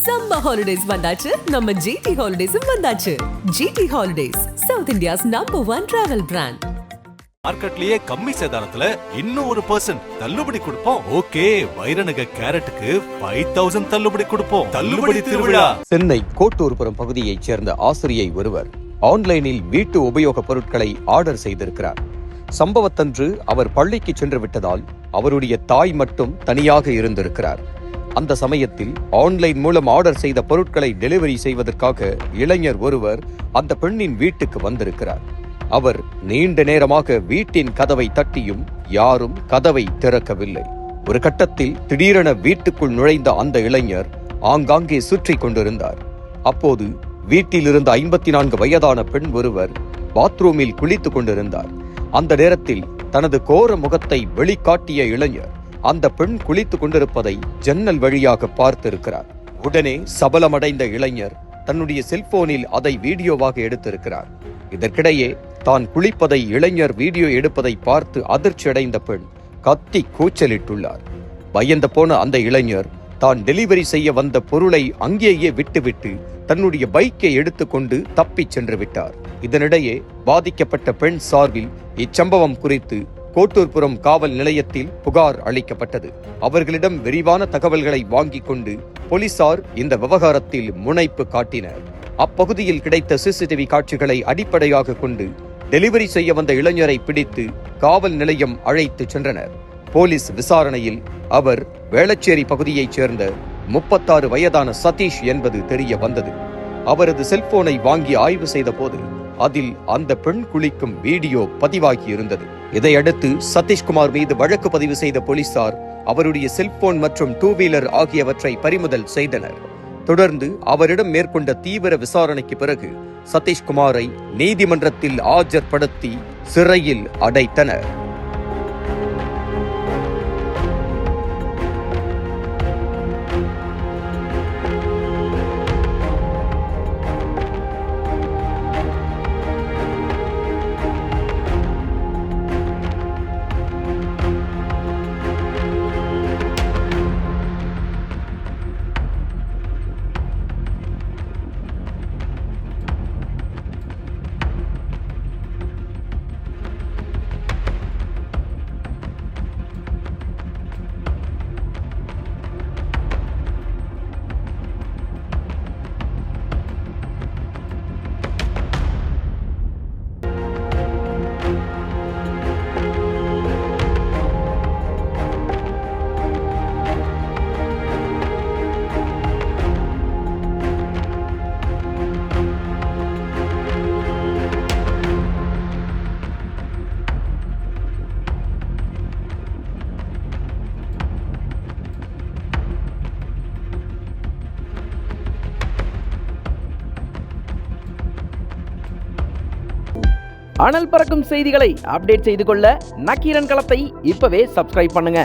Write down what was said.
Summer holidays வந்தாச்சு, நம்ம GT Holidays வந்தாச்சு. GT Holidays, South India's #1 travel brand. மார்க்கெட்லயே கம்மி சேதாரத்துல இன்னும் 1% தள்ளுபடி கொடுப்போம். ஓகே, வைரநக கேரட்டுக்கு 5000 தள்ளுபடி கொடுப்போம். தள்ளுபடி திருவிழா. சென்னை கோட்டூர்புரம் பகுதியைச் சேர்ந்த ஆசிரியை ஒருவர் ஆன்லைனில் வீட்டு உபயோக பொருட்களை ஆர்டர் செய்திருக்கிறார். சம்பவத்தன்று அவர் பள்ளிக்கு சென்று விட்டதால் அவருடைய தாய் மட்டும் தனியாக இருந்திருக்கிறார். அந்த சமயத்தில் ஆன்லைன் மூலம் ஆர்டர் செய்த பொருட்களை டெலிவரி செய்வதற்காக இளைஞர் ஒருவர் அந்த பெண்ணின் வீட்டுக்கு வந்திருக்கிறார். அவர் நீண்ட நேரமாக வீட்டின் கதவை தட்டியும் யாரும் கதவை திறக்கவில்லை. ஒரு கட்டத்தில் திடீரென வீட்டுக்குள் நுழைந்த அந்த இளைஞர் ஆங்காங்கே சுற்றி கொண்டிருந்தார். அப்போது வீட்டில் இருந்த 54 வயதான பெண் ஒருவர் பாத்ரூமில் குளித்துக் கொண்டிருந்தார். அந்த நேரத்தில் தனது கோர முகத்தை வெளிக்காட்டிய இளைஞர் அந்த பெண் குளித்துக் கொண்டிருப்பதை ஜன்னல் வழியாக பார்த்திருக்கிறார். உடனே சபலமடைந்த இளைஞர் தன்னுடைய செல்போனில் அதை வீடியோவாக எடுத்திருக்கிறார். இதற்கிடையே தான் குளிப்பதை இளைஞர் வீடியோ எடுப்பதை பார்த்து அதிர்ச்சியடைந்த பெண் கத்தி கூச்சலிட்டுள்ளார். பயந்து போன அந்த இளைஞர் தான் டெலிவரி செய்ய வந்த பொருளை அங்கேயே விட்டுவிட்டு தன்னுடைய பைக்கை எடுத்துக்கொண்டு தப்பிச் சென்று விட்டார். இதனிடையே பாதிக்கப்பட்ட பெண் சார்பில் இச்சம்பவம் குறித்து கோட்டூர்புரம் காவல் நிலையத்தில் புகார் அளிக்கப்பட்டது. அவர்களிடம் விரிவான தகவல்களை வாங்கிக் கொண்டு போலீசார் இந்த விவகாரத்தில் முனைப்பு காட்டினர். அப்பகுதியில் கிடைத்த சிசிடிவி காட்சிகளை அடிப்படையாக கொண்டு டெலிவரி செய்ய வந்த இளைஞரை பிடித்து காவல் நிலையம் அழைத்து சென்றனர். போலீஸ் விசாரணையில் அவர் வேளச்சேரி பகுதியைச் சேர்ந்த 36 வயதான சதீஷ் என்பது தெரிய வந்தது. அவரது செல்போனை வாங்கி ஆய்வு செய்த போது அதில் அந்த பெண் குளிக்கும் வீடியோ பதிவாகி இருந்தது. இதையடுத்து சதீஷ்குமார் மீது வழக்கு பதிவு செய்த போலீசார் அவருடைய செல்போன் மற்றும் 2 வீலர் ஆகியவற்றை பறிமுதல் செய்தனர். தொடர்ந்து அவரிடம் மேற்கொண்ட தீவிர விசாரணைக்கு பிறகு சதீஷ்குமாரை நீதிமன்றத்தில் ஆஜர்படுத்தி சிறையில் அடைத்தனர். அனல் பறக்கும் செய்திகளை அப்டேட் செய்து கொள்ள நக்கீரன் களத்தை இப்பவே சப்ஸ்கிரைப் பண்ணுங்க.